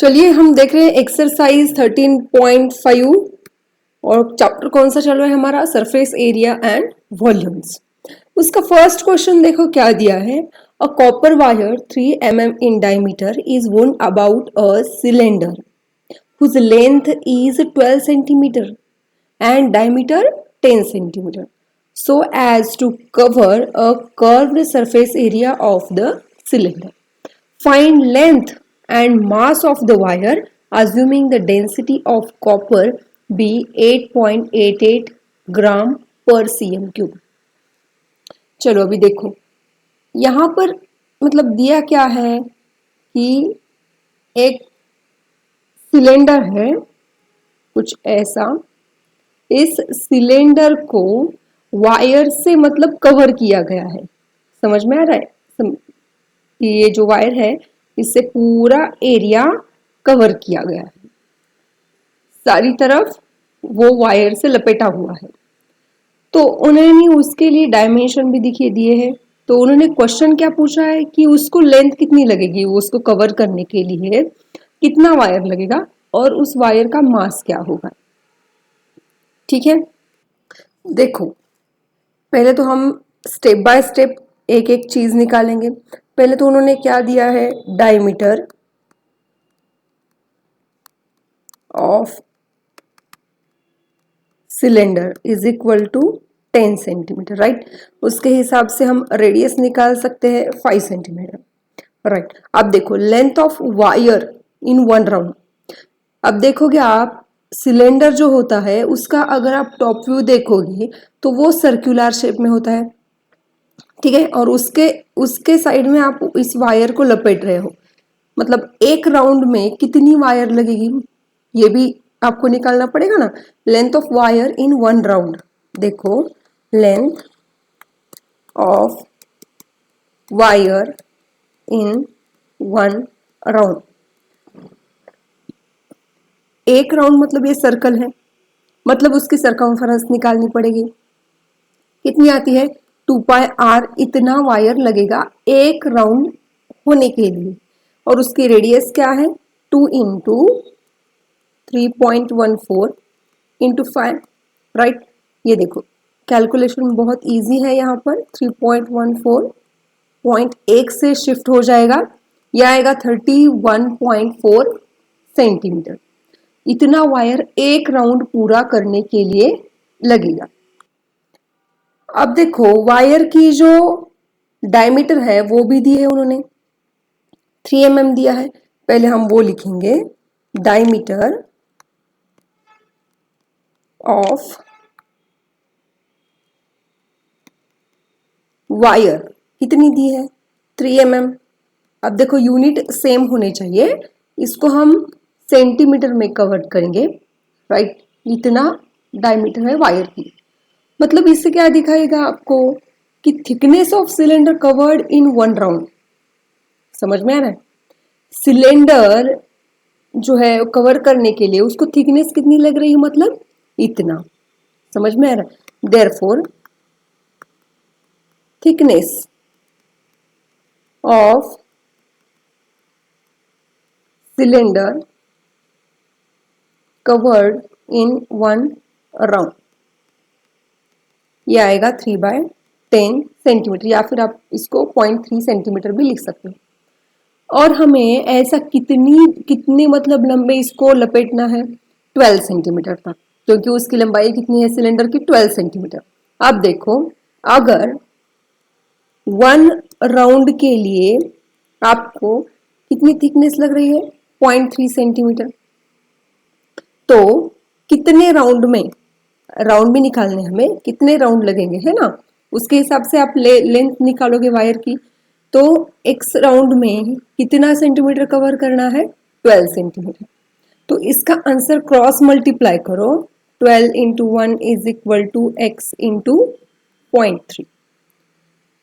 चलिए हम देख रहे हैं एक्सरसाइज 13.5 और चैप्टर कौन सा चल रहा है हमारा, सरफेस एरिया एंड वॉल्यूम्स। उसका फर्स्ट क्वेश्चन देखो क्या दिया है। A copper wire 3 mm in diameter is wound about a cylinder whose length is 12 centimeter and diameter 10 centimeter so as to cover a curved surface area of the cylinder. Find length and mass of the wire assuming the density of copper be 8.88 gram per cm cube. चलो अभी देखो यहाँ पर मतलब दिया क्या है कि एक सिलेंडर है कुछ ऐसा, इस सिलेंडर को वायर से मतलब कवर किया गया है। समझ में आ रहा है कि ये जो वायर है इससे पूरा एरिया कवर किया गया है, सारी तरफ वो वायर से लपेटा हुआ है। तो उन्होंने उसके लिए डायमेंशन भी दिखिए दिए हैं। तो उन्होंने क्वेश्चन क्या पूछा है कि उसको लेंथ कितनी लगेगी, उसको कवर करने के लिए कितना वायर लगेगा और उस वायर का मास क्या होगा। ठीक है, देखो पहले तो हम स्टेप बाय स्टेप एक एक चीज निकालेंगे। पहले तो उन्होंने क्या दिया है, diameter of cylinder is equal to 10 centimetre, right. उसके हिसाब से हम रेडियस निकाल सकते हैं 5 सेंटीमीटर, राइट। अब देखो length of wire in one round. अब देखोगे आप सिलेंडर जो होता है उसका अगर आप टॉप व्यू देखोगे तो वो सर्कुलर शेप में होता है, ठीक है। और उसके उसके साइड में आप इस वायर को लपेट रहे हो, मतलब एक राउंड में कितनी वायर लगेगी ये भी आपको निकालना पड़ेगा ना। Length of wire in one round, देखो length of wire in one round, एक राउंड मतलब ये सर्कल है, मतलब उसकी सरकमफेरेंस निकालनी पड़ेगी। कितनी आती है 2πr, इतना वायर लगेगा एक राउंड होने के लिए। और उसकी रेडियस क्या है 2 इंटू 3.14 इंटू 5, राइट। ये देखो कैलकुलेशन बहुत इजी है, यहाँ पर 3.14 पॉइंट 1 से शिफ्ट हो जाएगा, यह आएगा 31.4 सेंटीमीटर। इतना वायर एक राउंड पूरा करने के लिए लगेगा। अब देखो वायर की जो डायमीटर है वो भी दी है उन्होंने, 3 mm दिया है। पहले हम वो लिखेंगे, डायमीटर ऑफ वायर कितनी दी है 3 mm। अब देखो यूनिट सेम होने चाहिए, इसको हम सेंटीमीटर में कवर करेंगे, राइट। इतना डायमीटर है वायर की, मतलब इससे क्या दिखाएगा आपको कि thickness of cylinder covered in one round. समझ में आ रहा है, सिलेंडर जो है कवर करने के लिए उसको थिकनेस कितनी लग रही है, मतलब इतना। समझ में आ रहा है, therefore thickness of cylinder covered in one round, ये आएगा 3/10 सेंटीमीटर, या फिर आप इसको 0.3 सेंटीमीटर भी लिख सकते हो। और हमें ऐसा कितनी मतलब लंबे इसको लपेटना है 12 सेंटीमीटर तक, क्योंकि उसकी लंबाई कितनी है सिलेंडर की 12 सेंटीमीटर। अब देखो अगर वन राउंड के लिए आपको कितनी थिकनेस लग रही है 0.3 सेंटीमीटर, तो कितने राउंड में, राउंड भी निकालने हमें, कितने राउंड लगेंगे है ना, उसके हिसाब से आप लेंथ निकालोगे वायर की। तो एक राउंड में कितना सेंटीमीटर कवर करना है 12 सेंटीमीटर। तो इसका आंसर क्रॉस मल्टीप्लाई करो, 12 into 1 is equal to x into 0.3।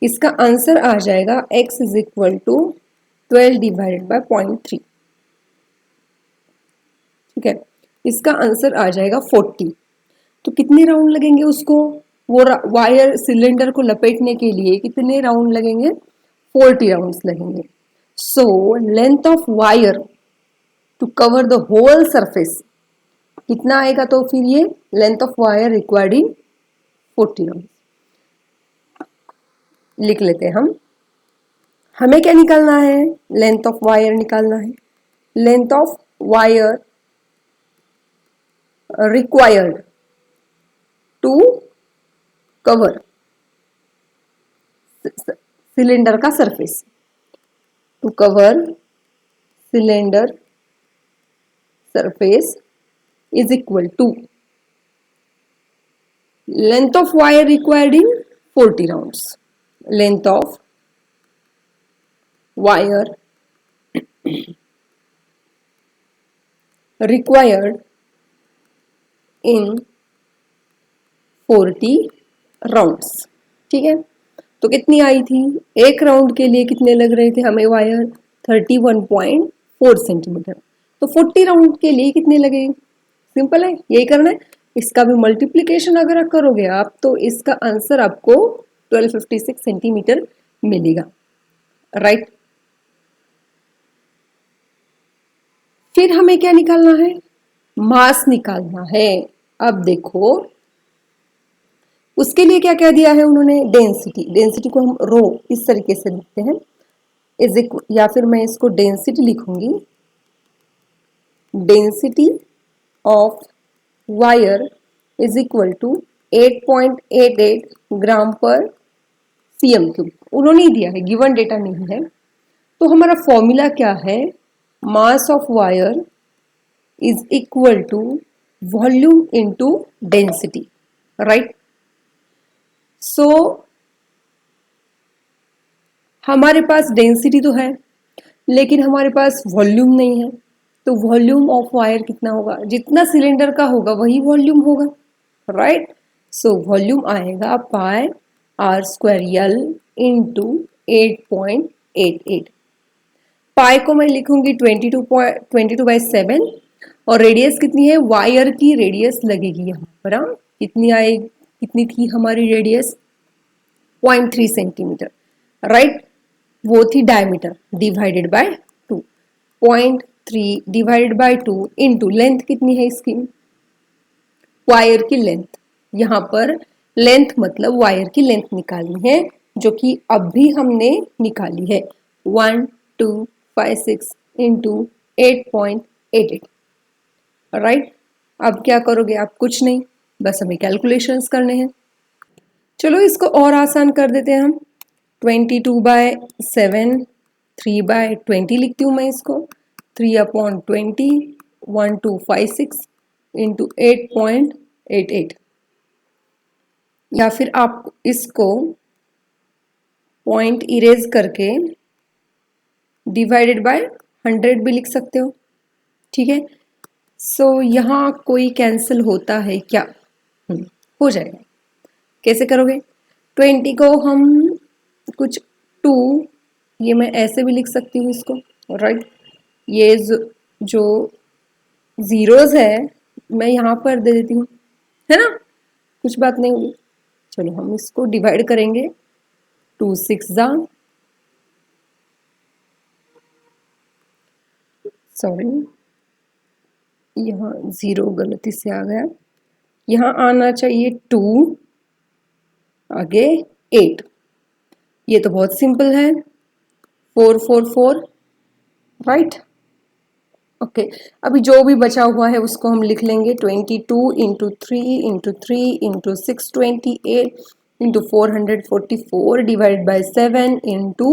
इसका आंसर आ जाएगा x is equal to 12 divided by 0.3, ठीक है। इसका आंसर आ जाएगा 40। तो कितने राउंड लगेंगे उसको, वो वायर सिलेंडर को लपेटने के लिए कितने राउंड लगेंगे, 40 राउंड्स लगेंगे। So length of wire to cover the whole surface कितना आएगा, तो फिर ये length of wire required in 40 round लिख लेते हैं हम। हमें क्या निकालना है, लेंथ ऑफ वायर निकालना है। Length of wire required to cover cylinder का surface, to cover cylinder surface is equal to length of wire required in 40 rounds. Length of wire required in 40 rounds. ठीक है, तो कितनी आई थी, एक राउंड के लिए कितने लग रहे थे हमें वायर, 31.4 सेंटीमीटर। तो 40 राउंड के लिए कितने लगे, सिंपल है, यही करना है। इसका भी मल्टीप्लिकेशन अगर करोगे आप तो इसका आंसर आपको 1256 सेंटीमीटर मिलेगा, राइट। फिर हमें क्या निकालना है, मास निकालना है। अब देखो उसके लिए क्या क्या दिया है उन्होंने, डेंसिटी। डेंसिटी को हम रो इस तरीके से लिखते हैं, इज इक्वल, या फिर मैं इसको डेंसिटी लिखूंगी, density of wire is equal to 8.88 ग्राम पर cm क्यूब। उन्होंने ही दिया है, गिवन डेटा नहीं है। तो हमारा फॉर्मूला क्या है, mass of wire is equal to volume into density, right. So हमारे पास डेंसिटी तो है लेकिन हमारे पास वॉल्यूम नहीं है, तो वॉल्यूम ऑफ वायर कितना होगा, जितना सिलेंडर का होगा वही वॉल्यूम होगा, राइट। सो वॉल्यूम आएगा पाई आर स्क्वायर यल इंटू 8.88। पाई को मैं लिखूंगी 22/7 और रेडियस कितनी है, वायर की रेडियस लगेगी यहाँ पर, कितनी आएगी, कितनी थी हमारी रेडियस, 0.3 सेंटीमीटर, राइट। वो थी diameter divided by 2, 0.3 divided by 2 into length कितनी है इसकी, वायर की लेंथ, यहाँ पर लेंथ मतलब वायर की लेंथ निकालनी है, जो कि अभी हमने निकाली है 1256 इंटू 8.88, राइट। अब क्या करोगे आप, कुछ नहीं, बस हमें कैलकुलेशंस करने हैं। चलो इसको और आसान कर देते हैं हम, 22/7 3/20 लिखती हूँ मैं इसको, 3/20 1256 इंटू 8.88, या फिर आप इसको पॉइंट इरेज करके डिवाइडेड बाय 100 भी लिख सकते हो, ठीक है। सो यहाँ कोई कैंसिल होता है क्या, हो जाएगा। कैसे करोगे, 20 को हम कुछ 2, ये मैं ऐसे भी लिख सकती हूँ इसको, राइट। ये जो जीरोस है मैं यहाँ पर दे देती हूँ, है ना, कुछ बात नहीं होगी। चलो हम इसको डिवाइड करेंगे, 2 6 जा, सॉरी यहाँ 0 गलती से आ गया, यहाँ आना चाहिए 2, आगे 8, ये तो बहुत सिंपल है, 4 4 4, राइट। ओके, अभी जो भी बचा हुआ है उसको हम लिख लेंगे, 22 into 3 into 3 into 628 into 444 divide by 7 into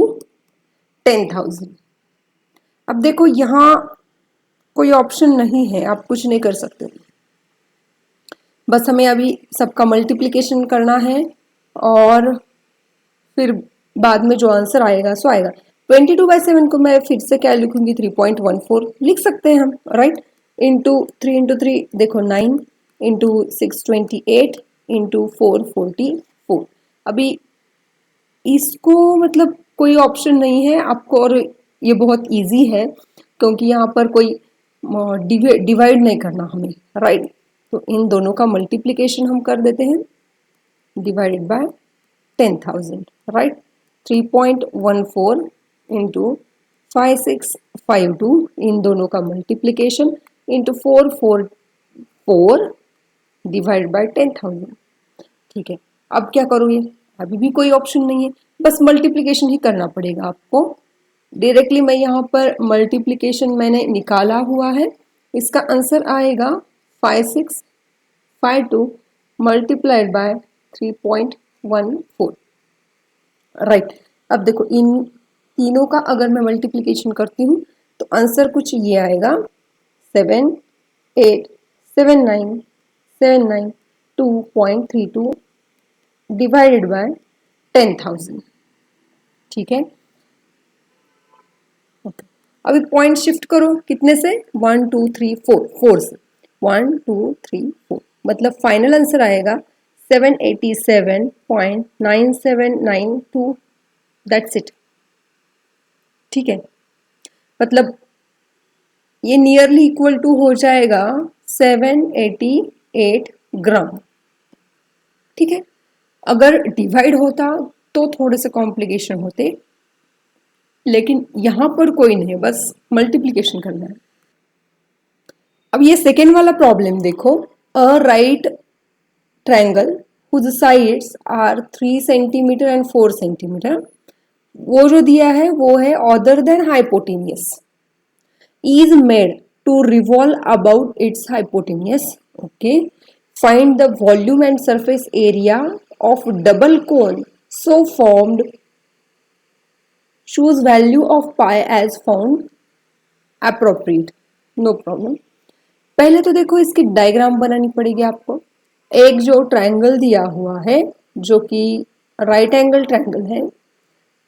10,000। अब देखो यहाँ कोई ऑप्शन नहीं है, आप कुछ नहीं कर सकते, बस हमें अभी सबका मल्टीप्लिकेशन करना है और फिर बाद में जो आंसर आएगा सो आएगा। 22/7 को मैं फिर से क्या लिखूंगी, 3.14 लिख सकते हैं हम, राइट। इंटू 3 इंटू 3 देखो 9 इंटू 628 इंटू 444। अभी इसको मतलब कोई ऑप्शन नहीं है आपको, और ये बहुत इजी है क्योंकि यहाँ पर कोई डिवाइड नहीं करना हमें, राइट। तो इन दोनों का मल्टीप्लिकेशन हम कर देते हैं, डिवाइडेड बाय 10,000, राइट। 3.14 इंटू 5652 इन दोनों का मल्टीप्लीकेशन इंटू 444 डिवाइड बाय 10,000। ठीक है, अब क्या करोगे? अभी भी कोई ऑप्शन नहीं है, बस मल्टीप्लीकेशन ही करना पड़ेगा आपको। डायरेक्टली मैं यहाँ पर मल्टीप्लीकेशन मैंने निकाला हुआ है। इसका आंसर आएगा 5652 मल्टीप्लाइड बाय 3.14। राइट, अब देखो इन तीनों का अगर मैं मल्टीप्लीकेशन करती हूँ तो आंसर कुछ ये आएगा 787979.32 डिवाइडेड बाय 10,000। ठीक है, ओके। अभी पॉइंट शिफ्ट करो, कितने से? 1 2 3 4, 4 से 1 2 3 4, मतलब फाइनल आंसर आएगा 787.9792। That's it. ठीक है, मतलब ये नियरली इक्वल टू हो जाएगा 788 ग्राम। ठीक है, अगर डिवाइड होता तो थोड़े से कॉम्प्लिकेशन होते, लेकिन यहां पर कोई नहीं है, बस मल्टीप्लीकेशन करना है। अब ये सेकेंड वाला प्रॉब्लम देखो, a right triangle whose sides are 3 centimetre and 4 centimetre, वो जो दिया है वो है other than hypotenuse is made to revolve about its hypotenuse. Okay, find the volume and surface area of double cone so formed, choose value of pi as found appropriate. No problem. पहले तो देखो इसकी diagram बनानी पड़ेगी आपको। एक जो triangle दिया हुआ है जो कि राइट एंगल ट्रायंगल है,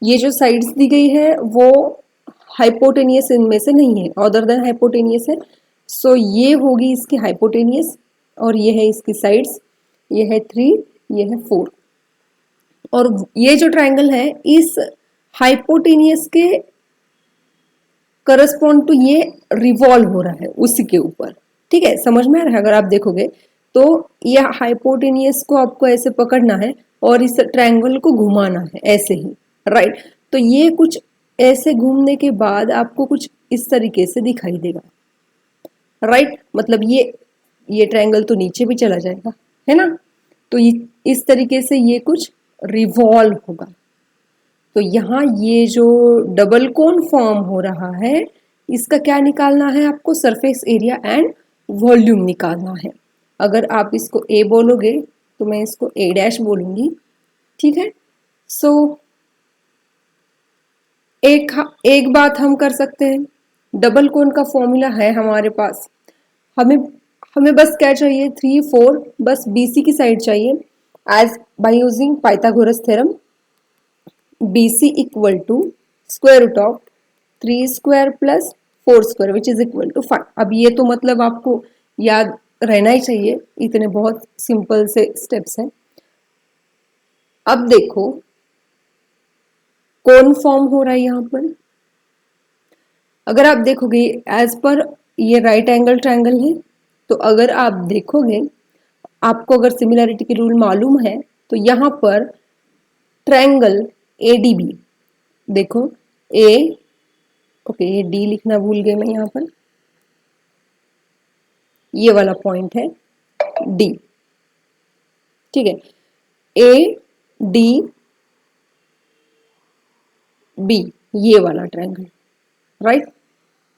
ये जो साइड्स दी गई है वो हाइपोटेनियस इनमें से नहीं है, अदर देन हाइपोटेनियस है। सो ये होगी इसकी हाइपोटेनियस और ये है इसकी साइड्स, ये है 3, ये है 4। और ये जो ट्रायंगल है इस हाइपोटेनियस के करस्पॉन्ड टू ये रिवॉल्व हो रहा है उसी के ऊपर। ठीक है, समझ में आ रहा है? अगर आप देखोगे तो ये हाइपोटेनियस को आपको ऐसे पकड़ना है और इस ट्रायंगल को घुमाना है ऐसे ही। राइट, तो ये कुछ ऐसे घूमने के बाद आपको कुछ इस तरीके से दिखाई देगा। राइट, मतलब ये ट्रायंगल तो नीचे भी चला जाएगा, है ना? तो इस तरीके से ये कुछ रिवॉल्व होगा। तो यहाँ ये जो डबल कोन फॉर्म हो रहा है इसका क्या निकालना है आपको? सरफेस एरिया एंड वॉल्यूम निकालना है। अगर आप इसको ए बोलोगे तो मैं इसको ए डैश बोलूंगी। ठीक है, सो एक बात हम कर सकते हैं, डबल कोन का फॉर्मूला है हमारे पास। हमें हमें बस क्या चाहिए? 3 4, बस बीसी की साइड चाहिए। As by using Pythagoras theorem, BC equal to square root of 3 square plus 4 square which is equal to 5। अब ये तो मतलब आपको याद रहना ही चाहिए, इतने बहुत सिंपल से स्टेप्स हैं। अब देखो कौन फॉर्म हो रहा है यहाँ पर। अगर आप देखोगे एज पर ये राइट एंगल ट्रायंगल है, तो अगर आप देखोगे आपको अगर सिमिलैरिटी की रूल मालूम है तो यहाँ पर ट्रायंगल ADB, देखो ए, ओके ये डी लिखना भूल गए मैं, यहाँ पर ये वाला पॉइंट है डी। ठीक है, ADB ये वाला triangle, right?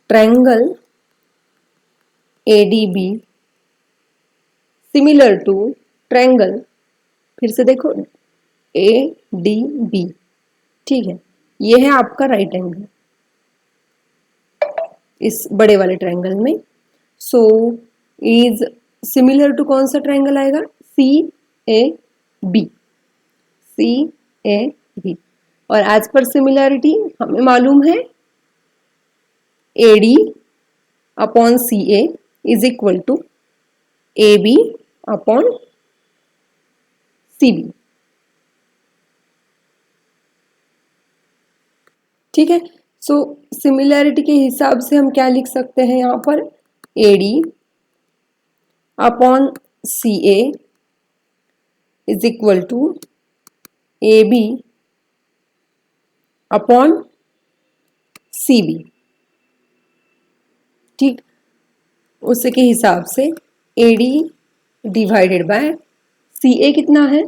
Triangle ADB similar to triangle, फिर से देखो ADB। ठीक है, ये है आपका राइट एंगल इस बड़े वाले ट्रायंगल में। सो इज सिमिलर टू कौन सा ट्रायंगल आएगा? CAB। CAB, और एज पर सिमिलैरिटी हमें मालूम है AD upon CA is equal to AB upon CB। ठीक है, सो सिमिलैरिटी के हिसाब से हम क्या लिख सकते हैं यहाँ पर? AD upon CA is equal to AB upon C B. ठीक, उसी के हिसाब से A D divided by C A कितना है,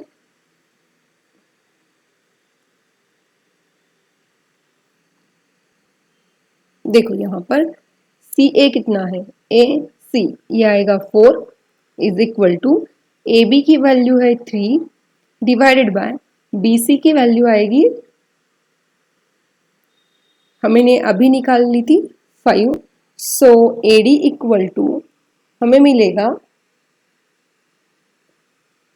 देखो यहाँ पर सी ए कितना है, ए सी, ये आएगा 4 is equal to A B की वैल्यू है 3 डिवाइडेड बाय बी सी की वैल्यू आएगी, हमने अभी निकाल ली थी 5। So A D equal to हमें मिलेगा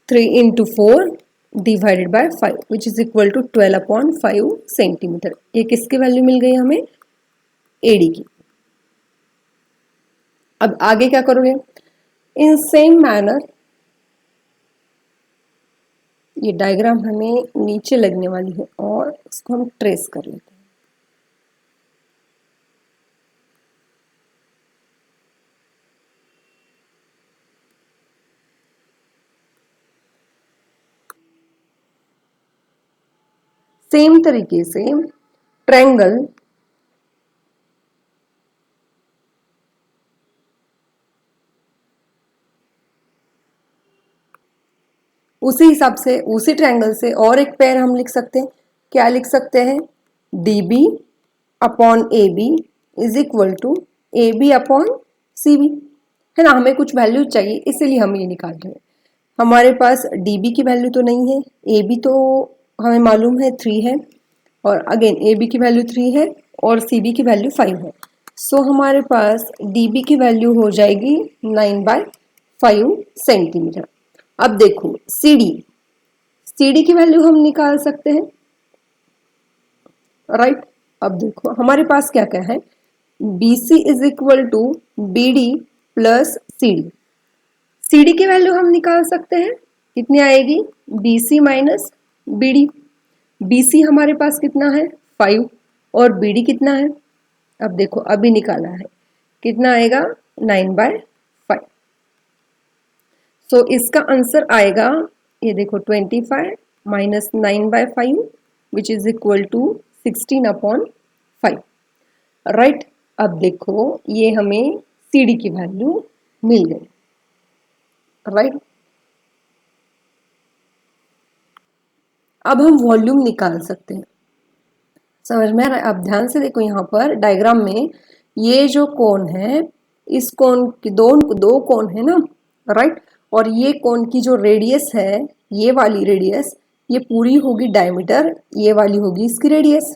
3 into 4 divided by 5 which is equal to 12/5 centimetre. ये किसकी वैल्यू मिल गई हमें, एडी की। अब आगे क्या करोगे, इन सेम मैनर ये डायग्राम हमें नीचे लगने वाली है और इसको हम ट्रेस कर लेते हैं। सेम तरीके से ट्रायंगल उसी हिसाब से उसी ट्रायंगल से और एक पेयर हम लिख सकते हैं, क्या लिख सकते हैं, D B upon A B is equal to A B upon C B, है ना। हमें कुछ वैल्यू चाहिए इसीलिए हम ये निकाल रहे हैं। हमारे पास डी बी की वैल्यू तो नहीं है, ए बी तो हमें मालूम है 3 है, और अगेन ए बी की वैल्यू 3 है और सी बी की वैल्यू 5 है। सो हमारे पास डी बी की वैल्यू हो जाएगी 9/5 सेंटीमीटर। अब देखो सी डी की वैल्यू हम निकाल सकते हैं, राइट। अब देखो हमारे पास क्या क्या है, B C is equal to B D plus C D. C D की वैल्यू हम निकाल सकते हैं, कितनी आएगी, B C minus B D. B C हमारे पास कितना है 5 और बी डी कितना है, अब देखो अभी निकाला है, कितना आएगा 9/5। सो इसका आंसर आएगा, ये देखो 25 minus 9/5 which is equal to 16/5, right. अब देखो ये हमें सी डी की वैल्यू मिल गई, राइट। अब हम वॉल्यूम निकाल सकते हैं, समझ में आ रहा है। अब ध्यान से देखो यहाँ पर डायग्राम में ये जो कोण है, इस कोण की दो कोण है ना, राइट। और ये कोण की जो रेडियस है, ये वाली रेडियस, ये पूरी होगी डायमीटर, ये वाली होगी इसकी रेडियस,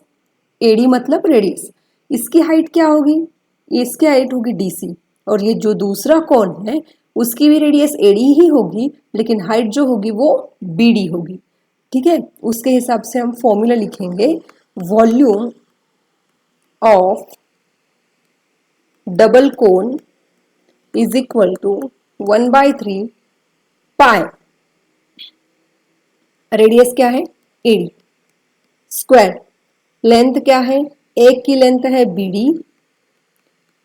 एडी मतलब रेडियस। इसकी हाइट क्या होगी, इसकी हाइट होगी डीसी, और ये जो दूसरा कोण है उसकी भी रेडियस एडी ही होगी, लेकिन हाइट जो होगी वो बीडी होगी, ठीक है। उसके हिसाब से हम फॉर्मूला लिखेंगे, volume of double cone is equal to 1/3 pi, radius क्या है एडी, स्क्वायर, लेंथ क्या है, एक की लेंथ है बीडी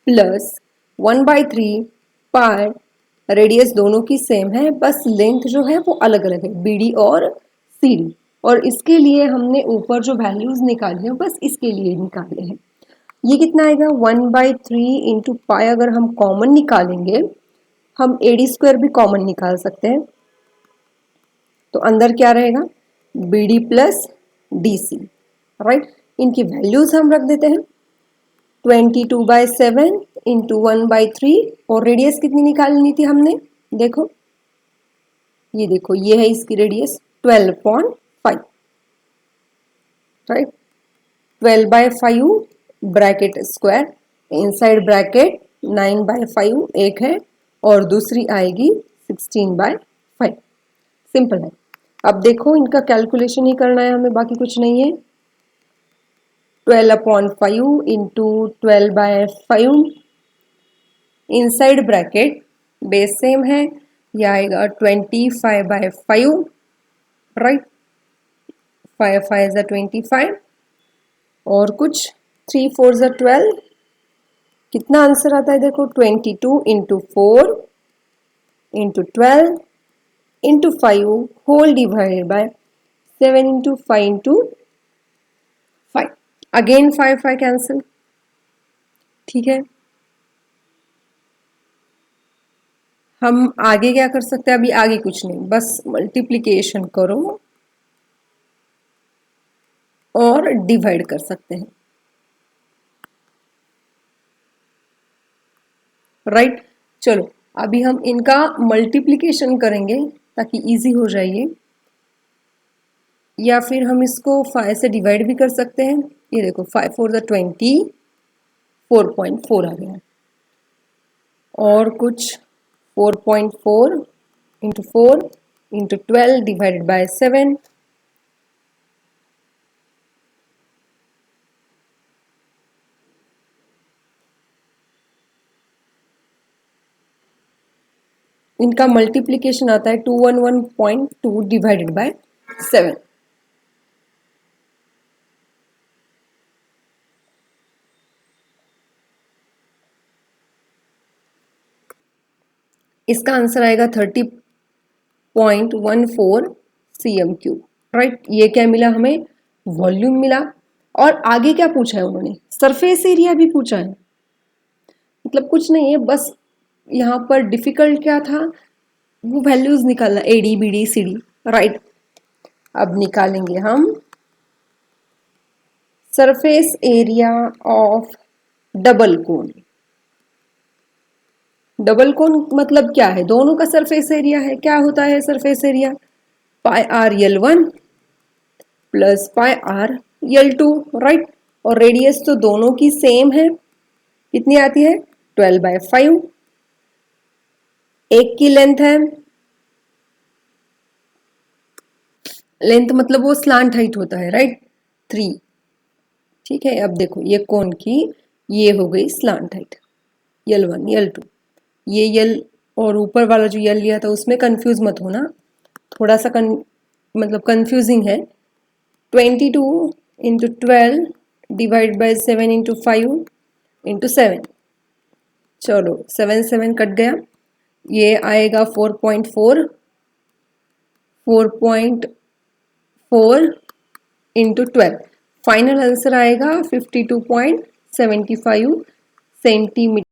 प्लस 1/3 पाई, रेडियस दोनों की सेम है, बस लेंथ जो है वो अलग अलग है, बीडी और सीडी। और इसके लिए हमने ऊपर जो वैल्यूज निकाली है बस इसके लिए निकाले हैं। ये कितना आएगा 1/3 इंटू पाई, अगर हम कॉमन निकालेंगे, हम एडी स्क्वायर भी कॉमन निकाल सकते हैं, तो अंदर क्या रहेगा B D plus D C, right. इनकी वैल्यूज हम रख देते हैं, 22/7 इंटू 1/3, और रेडियस कितनी निकालनी थी हमने, देखो ये देखो ये है इसकी radius 12.5, right. 12/5 bracket square, inside bracket 9/5 एक है और दूसरी आएगी 16/5, सिंपल है। अब देखो इनका कैलकुलेशन ही करना है हमें, बाकी कुछ नहीं है। 12/5 into 12/5, inside bracket base same है, यह आएगा 25/5, राइट। 5 5 25 और कुछ 3 4 12, कितना आंसर आता है देखो 22 into 4 into 12 into 5 whole divided by 7 into 5 into 5, again 5 5 cancel, ठीक है, हम आगे क्या कर सकते हैं? अभी आगे कुछ नहीं, बस मल्टीप्लिकेशन करो और डिवाइड कर सकते हैं, राइट। चलो अभी हम इनका मल्टीप्लिकेशन करेंगे ताकि इजी हो जाए ये, या फिर हम इसको 5 से डिवाइड भी कर सकते हैं। ये देखो 5 4 द 20, 4.4 आ गया, और कुछ 4.4 इंटू 4 इंटू 12 डिवाइडेड बाय 7, इनका मल्टीप्लिकेशन आता है 211.2 डिवाइडेड बाय 7। इसका आंसर आएगा 30.14 cm3, राइट। ये क्या मिला हमें? वॉल्यूम मिला। और आगे क्या पूछा है उन्होंने? सरफेस एरिया भी पूछा है। मतलब कुछ नहीं है, बस यहाँ पर डिफिकल्ट क्या था, वो वैल्यूज निकालना, AD B D C D, right. अब निकालेंगे हम surface area of double cone. Double cone मतलब क्या है? दोनों का सरफेस एरिया है। क्या होता है surface area? Pi R L 1 plus pi R L 2, right. और रेडियस तो दोनों की सेम है, कितनी आती है? 12/5। एक की लेंथ है, लेंथ मतलब वो स्लांट हाइट होता है, राइट, 3। ठीक है, अब देखो ये कोन की ये हो गई स्लांट हाइट, यल 1 यल 2। ये यल और ऊपर वाला जो यल लिया था उसमें कंफ्यूज मत होना, थोड़ा सा मतलब कंफ्यूजिंग है। 22 into 12 divide by 7 into 5 into 7। चलो 7 7 कट गया, ये आएगा 4.4 इंटू 12। फाइनल आंसर आएगा 52.75 सेंटीमीटर